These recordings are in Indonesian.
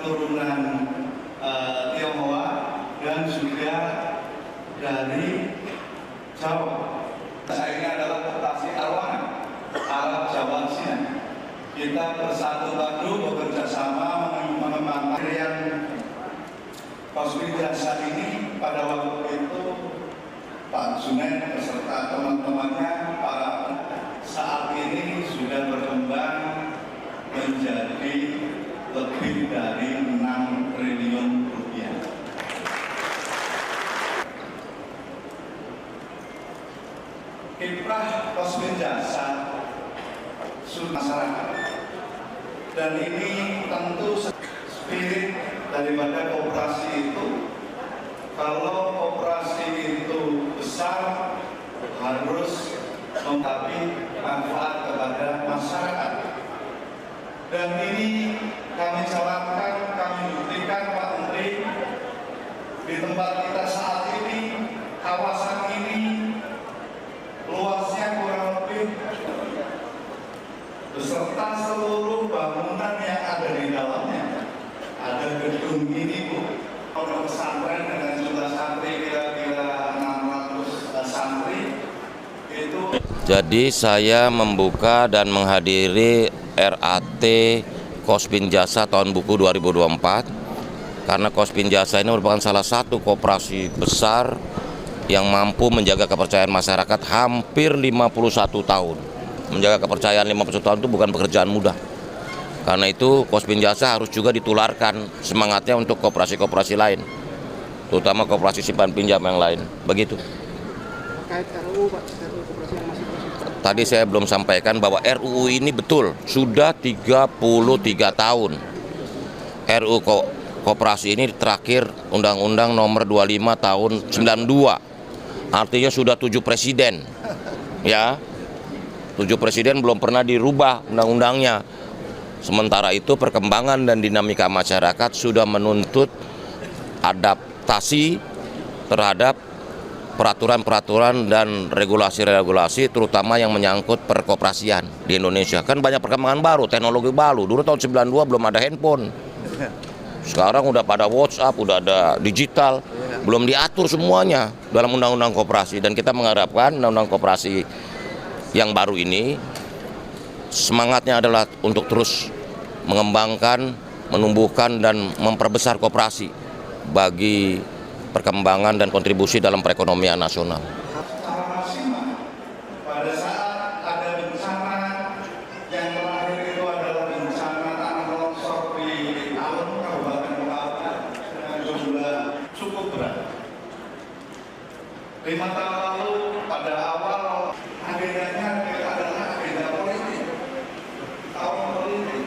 keturunan Tionghoa dan juga dari Jawa. Ini adalah mutasi arwana Arab Jawa Cina. Kita bersatu padu bekerja sama mengembangkan yang Kosbin Jasa ini. Pada waktu itu Pak Junaid beserta teman-temannya saat ini sudah berkembang menjadi lebih dari 6 triliun rupiah. Kiprah Kosbin Jasa masyarakat, dan ini tentu spirit daripada koperasi itu. Kalau koperasi itu besar harus memberi manfaat kepada masyarakat, dan ini kami jalankan, kami buktikan Pak Menteri. Di tempat kita saat ini, kawasan ini luasnya kurang lebih beserta seluruh bangunan yang ada di dalamnya. Ada gedung ini, Bu, pondok pesantren dengan jumlah santri kira-kira 600 santri itu. Jadi saya membuka dan menghadiri RAT Kosbin Jasa tahun buku 2024 karena Kosbin Jasa ini merupakan salah satu koperasi besar yang mampu menjaga kepercayaan masyarakat hampir 51 tahun. Menjaga kepercayaan 51 tahun itu bukan pekerjaan mudah. Karena itu Kosbin Jasa harus juga ditularkan semangatnya untuk koperasi-koperasi lain, terutama koperasi simpan pinjam yang lain. Begitu. Terkait RUU, Pak, RUU koperasi yang masih proses. Tadi saya belum sampaikan bahwa RUU ini betul sudah 33 tahun. RUU koperasi ini terakhir Undang-Undang Nomor 25 tahun 92. Artinya sudah 7 presiden. Ya. 7 presiden belum pernah dirubah undang-undangnya. Sementara itu perkembangan dan dinamika masyarakat sudah menuntut adaptasi terhadap peraturan-peraturan dan regulasi-regulasi terutama yang menyangkut perkoperasian di Indonesia. Kan banyak perkembangan baru, teknologi baru. Dulu tahun 92 belum ada handphone. Sekarang udah pada WhatsApp, udah ada digital. Belum diatur semuanya dalam undang-undang koperasi, dan kita mengharapkan undang-undang koperasi yang baru ini semangatnya adalah untuk terus mengembangkan, menumbuhkan dan memperbesar koperasi bagi perkembangan dan kontribusi dalam perekonomian nasional. Pada saat ada bencana yang terakhir itu adalah bencana tanah longsor di Alun, Kabupaten Bekasi dengan jumlah cukup berat. 5 tahun lalu pada awal agendanya adalah agenda politik, tahun politik.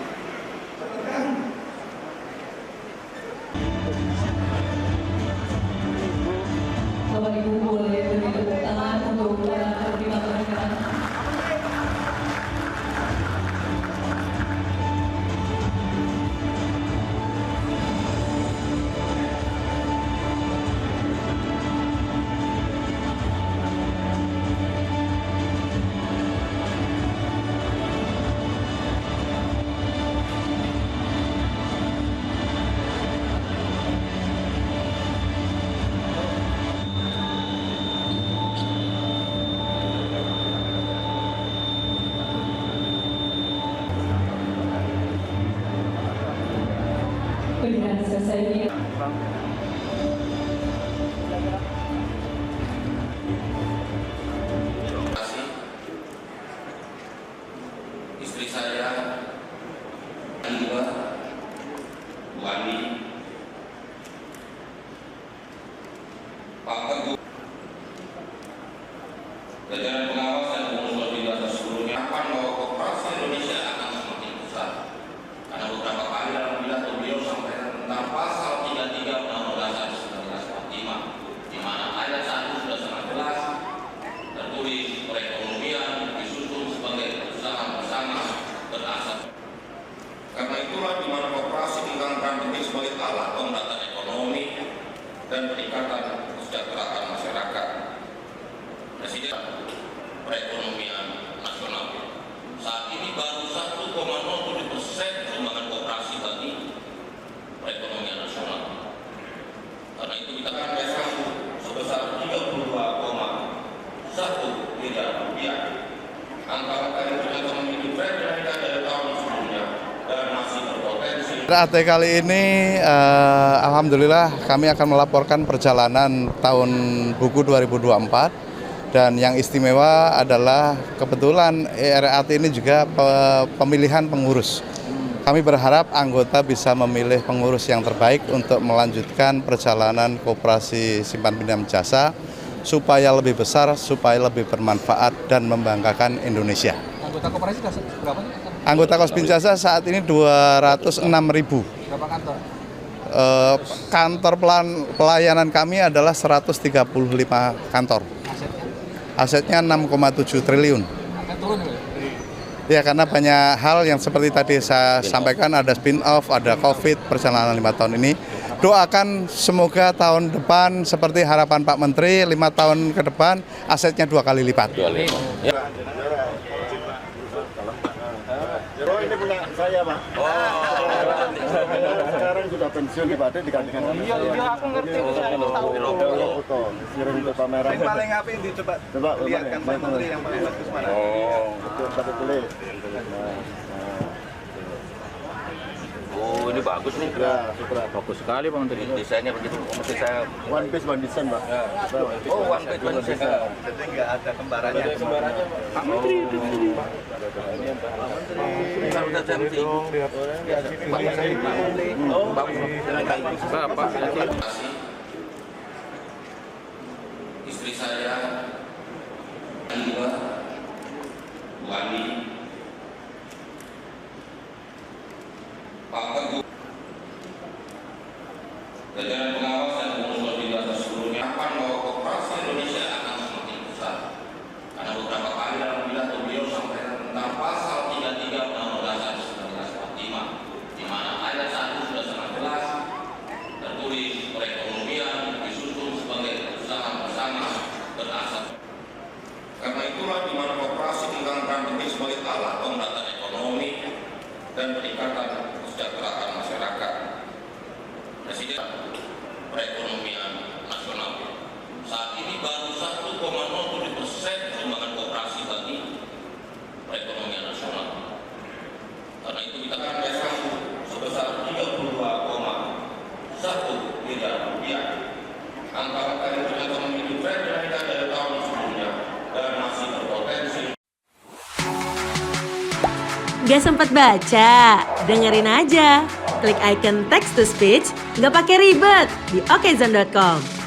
Bapak Ibu boleh beri tepuk tangan untuk para penerima penghargaan. Dengan selesainya Istri saya, Ibu Wani, Pak Teguh, jajaran pengawas dan pengurus Kosbin Jasa seluruhnya akan bahwa koperasi Indonesia akan semakin besar. Karena beberapa kali dalam pidato beliau sampaikan tentang pasal 33 Undang-Undang Dasar 1945, di mana ayat 1 sudah sangat jelas tertulis perekonomian disusun sebagai usaha bersama berasas. Karena itulah di mana koperasi memegang peran penting sebagai alat pemerataan ekonomi dan peningkatan kesejahteraan masyarakat. RAT kali ini alhamdulillah kami akan melaporkan perjalanan tahun buku 2024 dan yang istimewa adalah kebetulan RAT ini juga pemilihan pengurus. Kami berharap anggota bisa memilih pengurus yang terbaik untuk melanjutkan perjalanan Koperasi Simpan Pinjam Jasa supaya lebih besar, supaya lebih bermanfaat dan membanggakan Indonesia. Anggota koperasi berapa nih? Anggota Kospin Jasa saat ini 206.000. Berapa kantor? Kantor pelayanan kami adalah 135 kantor. Asetnya? Asetnya 6,7 triliun. Akan turun ya? Ya, karena banyak hal yang seperti tadi saya sampaikan, ada spin-off, ada COVID, perjalanan 5 tahun ini. Doakan semoga tahun depan seperti harapan Pak Menteri, 5 tahun ke depan asetnya 2 kali lipat. Ini punya saya, Pak. Sekarang sudah pensiun di Batik digantikan. Iya, aku ngerti. Foto, kirim ke pameran. Yang paling apa yang dicoba lihatkan Pak Menteri yang paling bagus mana? Itu Batik tulis. Oh, ini bagus nih. Ya, super. Bagus sekali Bang Menteri. Desainnya begitu. Mesti saya One piece one design, Pak. Oh, one page one design. Jadi nggak ada kembarannya. Pak Menteri itu. Udah saya mesti. Oh, bagus. Bapak. Istri saya Iwa Wani Pak Teguh, jajaran pengawas dan pengurus solidaritas seluruhnya akan bahwa Koperasi Indonesia akan semakin besar. Karena beberapa kali dalam pidato beliau sampaikan tentang pasal 33 Undang-Undang Dasar 1945, di mana ayat 1 sudah sangat jelas tertulis perekonomian disusun sebagai usaha bersama berasas. Karena itulah di mana koperasi memegang peran penting sebagai alat pemerataan ekonomi dan peningkatan kesejahteraan masyarakat. Presiden perekonomian nasional saat ini baru 1,07% sumbangan koperasi bagi perekonomian nasional. Karena itu kita akan sambung sebesar 32,1 miliar rupiah. Angka yang ternyata memiliki tren kenaikan dari tahun sebelumnya dan masih berpotensi. Gak sempat baca? Dengerin aja. Klik icon text to speech, nggak pakai ribet di okezone.com.